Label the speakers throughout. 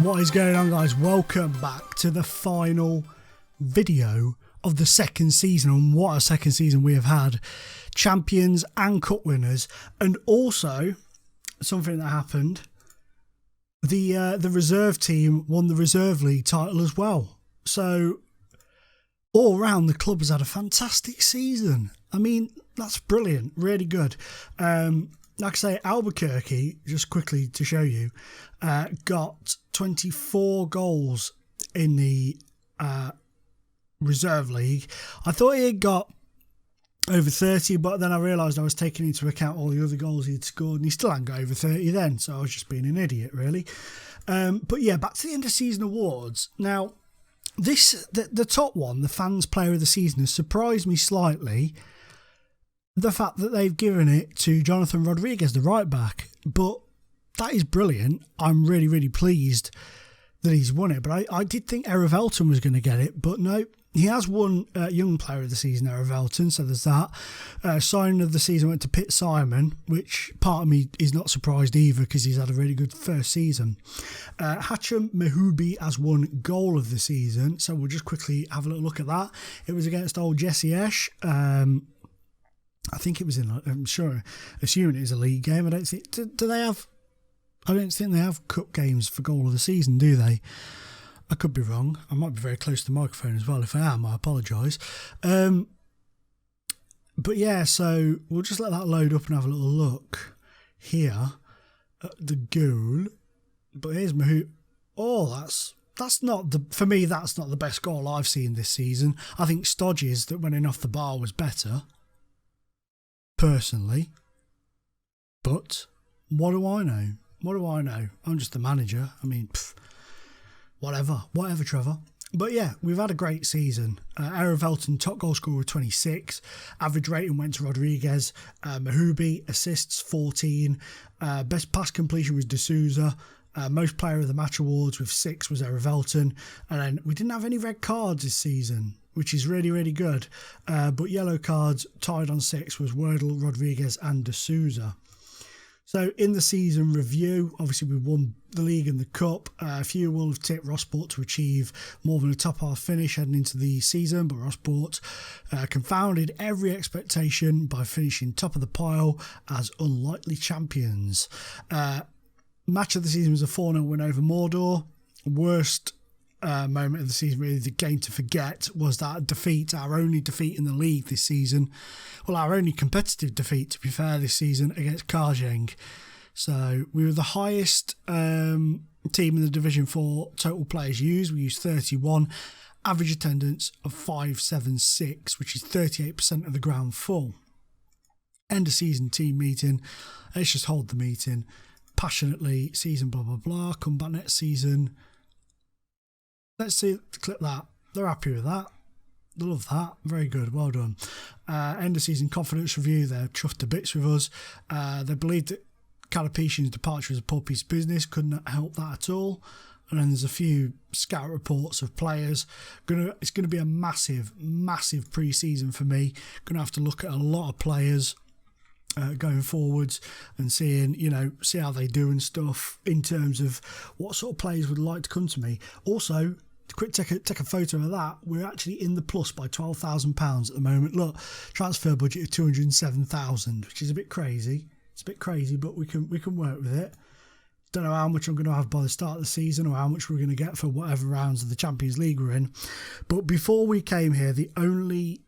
Speaker 1: What is going on, guys? Welcome back to the final video of the second season, and what a second season we have had. Champions and cup winners, and also something that happened, the reserve team won the reserve league title as well. So all round the club has had a fantastic season. I mean, that's brilliant, really good. Like I say, Albuquerque, just quickly to show you, got 24 goals in the reserve league. I thought he had got over 30, but then I realised I was taking into account all the other goals he'd scored, and he still hadn't got over 30 then, so I was just being an idiot, really. But yeah, back to the end of season awards. Now, the top one, the fans player of the season, has surprised me slightly. The fact that they've given it to Jonathan Rodriguez, the right back, but that is brilliant. I'm really, really pleased that he's won it. But I did think Erevelton was going to get it, but no, he has won Young Player of the Season, Erevelton, so there's that. Signing of the season went to Pitt Simon, which part of me is not surprised either because he's had a really good first season. Hacham Mehubi has won Goal of the Season, so we'll just quickly have a little look at that. It was against old Jesse Esch. I think it was I'm sure, assuming it was a league game. I don't think they have cup games for Goal of the Season, do they? I could be wrong. I might be very close to the microphone as well. If I am, I apologise. But yeah, so we'll just let that load up and have a little look here at the goal. But here's Mahout. Oh, that's not for me, that's not the best goal I've seen this season. I think Stodge's that went in off the bar was better, personally. But what do I know? What do I know? I'm just the manager. I mean, whatever, Trevor. But yeah, we've had a great season. Erevelton, top goal scorer with 26. Average rating went to Rodriguez. Mehubi, assists 14. Best pass completion was D'Souza. Most player of the match awards with 6 was Erevelton. And then we didn't have any red cards this season, which is really, really good. But yellow cards tied on 6 was Wordle, Rodriguez and D'Souza. So in the season review, obviously we won the league and the cup. A few will have tipped Rosport to achieve more than a top half finish heading into the season, but Rosport confounded every expectation by finishing top of the pile as unlikely champions. Match of the season was a 4-0 win over Mordor. Worst moment of the season, really, the game to forget, was that defeat, our only defeat in the league this season. Well, our only competitive defeat, to be fair, this season against Karjeng. So we were the highest team in the Division 4 total players used. We used 31, average attendance of 576, which is 38% of the ground full. End of season team meeting. Let's just hold the meeting passionately. Season blah blah blah. Come back next season. Let's see, clip that. They're happy with that. They love that. Very good. Well done. End of season confidence review. They're chuffed to bits with us. They believe that Calipetian's departure is a poor piece of business. Couldn't help that at all. And then there's a few scout reports of players. It's going to be a massive, massive pre-season for me. Going to have to look at a lot of players going forwards and see how they do and stuff in terms of what sort of players would like to come to me. Also, quick take a photo of that. We're actually in the plus by £12,000 at the moment. Look, transfer budget of 207,000, which is a bit crazy. It's a bit crazy, but we can work with it. Don't know how much I'm going to have by the start of the season or how much we're going to get for whatever rounds of the Champions League we're in. But before we came here, the only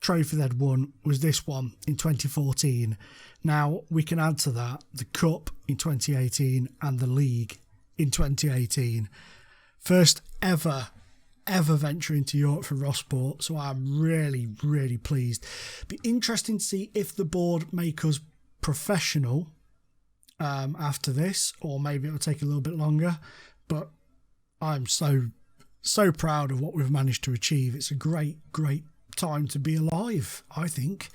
Speaker 1: trophy they'd won was this one in 2014. Now we can add to that the Cup in 2018 and the League in 2018. First ever venture into Europe for Rosport, so I'm really, really pleased. Be interesting to see if the board make us professional after this, or maybe it'll take a little bit longer, but I'm so proud of what we've managed to achieve. It's a great time to be alive, I think.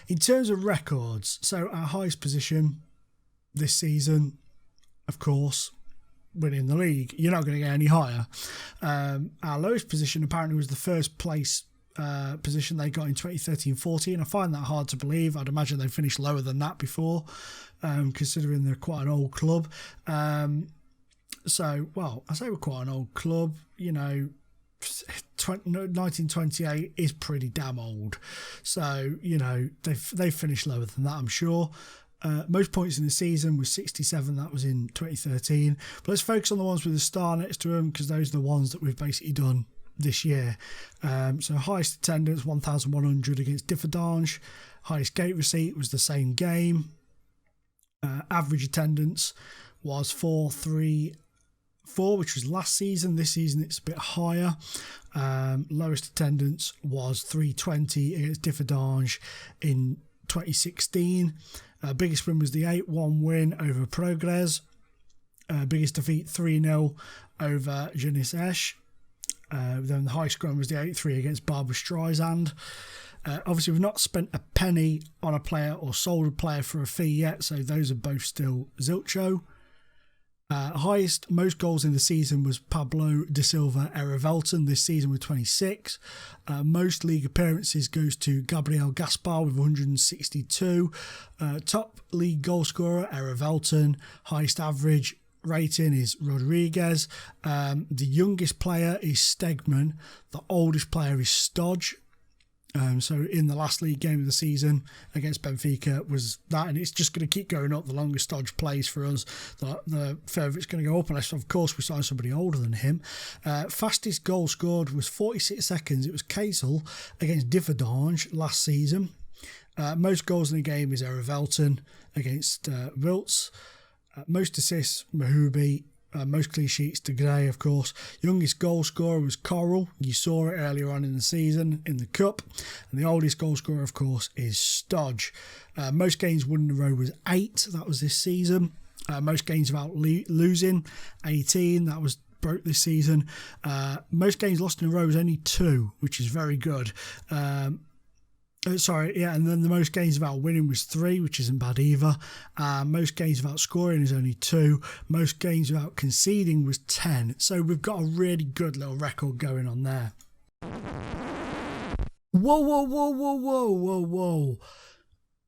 Speaker 1: In terms of records, so our highest position this season, of course, winning the league. You're not going to get any higher. Our lowest position apparently was the first place position they got in 2013-14. I find that hard to believe. I'd imagine they finished lower than that before, considering they're quite an old club. So, well, I say we're quite an old club, 1928 is pretty damn old. So, they've finished lower than that, I'm sure. Most points in the season was 67. That was in 2013. But let's focus on the ones with the star next to them, because those are the ones that we've basically done this year. So highest attendance, 1,100 against Differdange. Highest gate receipt was the same game. Average attendance was 434, which was last season. This season it's a bit higher. Lowest attendance was 320 against Differdange in 2016. Biggest win was the 8-1 win over Progress. Biggest defeat 3-0 over Jeunesse Esch. Then the highest score was the 8-3 against Barbara Streisand. Obviously, we've not spent a penny on a player or sold a player for a fee yet, so those are both still zilcho. Highest, most goals in the season was Pablo da Silva Erevelton this season with 26. Most league appearances goes to Gabriel Gaspar with 162. Top league goal scorer, Erevelton. Highest average rating is Rodriguez. The youngest player is Stegman. The oldest player is Stodge. So in the last league game of the season against Benfica was that, and it's just going to keep going up. The longer Stodge plays for us, the further it's going to go up, unless of course we sign somebody older than him. Fastest goal scored was 46 seconds. It was Kazel against Differdange last season. Most goals in the game is Erevelton against Wiltz. Most assists, Mahubi. Most clean sheets to Gray, of course. Youngest goal scorer was Coral. You saw it earlier on in the season in the Cup. And the oldest goal scorer, of course, is Stodge. Most games won in a row was 8. That was this season. Most games without losing, 18. That was broke this season. Most games lost in a row was only 2, which is very good. And then the most games without winning was 3, which isn't bad either. Most games without scoring is only 2. Most games without conceding was 10. So we've got a really good little record going on there. Whoa.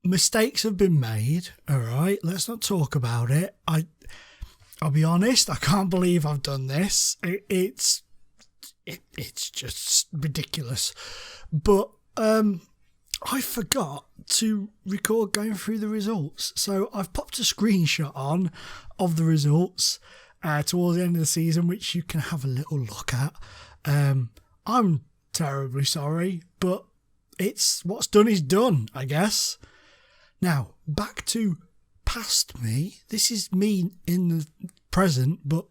Speaker 1: Mistakes have been made, all right? Let's not talk about it. I'll be honest, I can't believe I've done this. It's just ridiculous. But I forgot to record going through the results. So I've popped a screenshot on of the results towards the end of the season, which you can have a little look at. I'm terribly sorry, but it's what's done is done, I guess. Now, back to past me. This is me in the present, but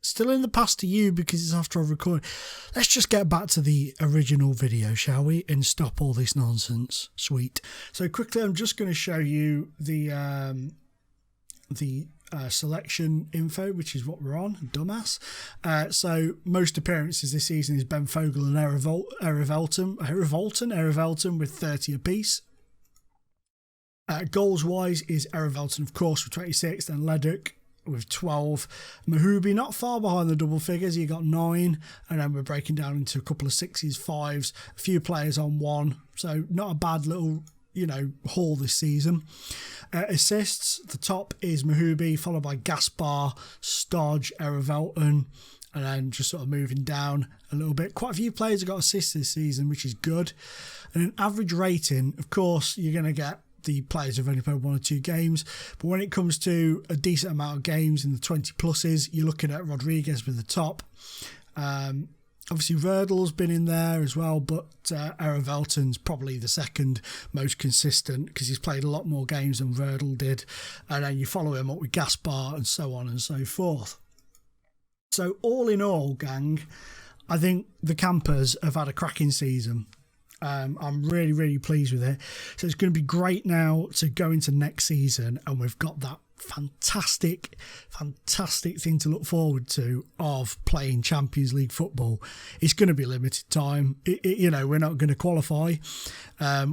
Speaker 1: still in the past to you because it's after I've recorded. Let's just get back to the original video, shall we? And stop all this nonsense. Sweet. So quickly, I'm just going to show you the selection info, which is what we're on. Dumbass. So most appearances this season is Ben Fogle and Erevelton with 30 apiece. Goals wise is Erevelton, of course, with 26, then Leduc with 12. Mahubi not far behind the double figures. He got 9, and then we're breaking down into a couple of 6s, 5s, a few players on 1. So not a bad little, haul this season. Assists, the top is Mahubi, followed by Gaspar, Stodge, Erevelton, and then just sort of moving down a little bit. Quite a few players have got assists this season, which is good. And an average rating, of course, you're going to get the players have only played 1 or 2 games, but when it comes to a decent amount of games in the 20 pluses, you're looking at Rodriguez with the top. Obviously Verdal's been in there as well, but Erevelton's probably the second most consistent because he's played a lot more games than Verdal did, and then you follow him up with Gaspar and so on and so forth. So all in all, gang, I think the Campers have had a cracking season. I'm really, really pleased with it. So it's going to be great now to go into next season, and we've got that fantastic thing to look forward to of playing Champions League football. It's going to be limited time. We're not going to qualify.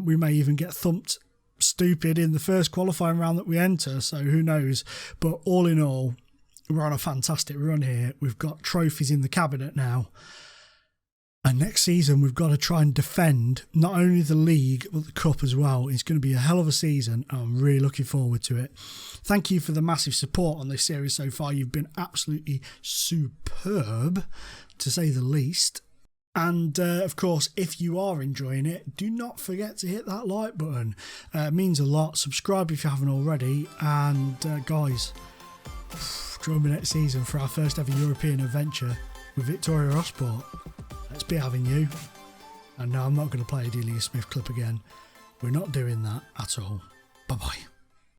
Speaker 1: We may even get thumped stupid in the first qualifying round that we enter, so who knows. But all in all, we're on a fantastic run here. We've got trophies in the cabinet now. And next season, we've got to try and defend not only the league, but the cup as well. It's going to be a hell of a season. I'm really looking forward to it. Thank you for the massive support on this series so far. You've been absolutely superb, to say the least. And of course, if you are enjoying it, do not forget to hit that like button. It means a lot. Subscribe if you haven't already. And guys, join me next season for our first ever European adventure with Victoria Rosport. Let's be having you. And no, I'm not going to play a Delia Smith clip again. We're not doing that at all. Bye-bye.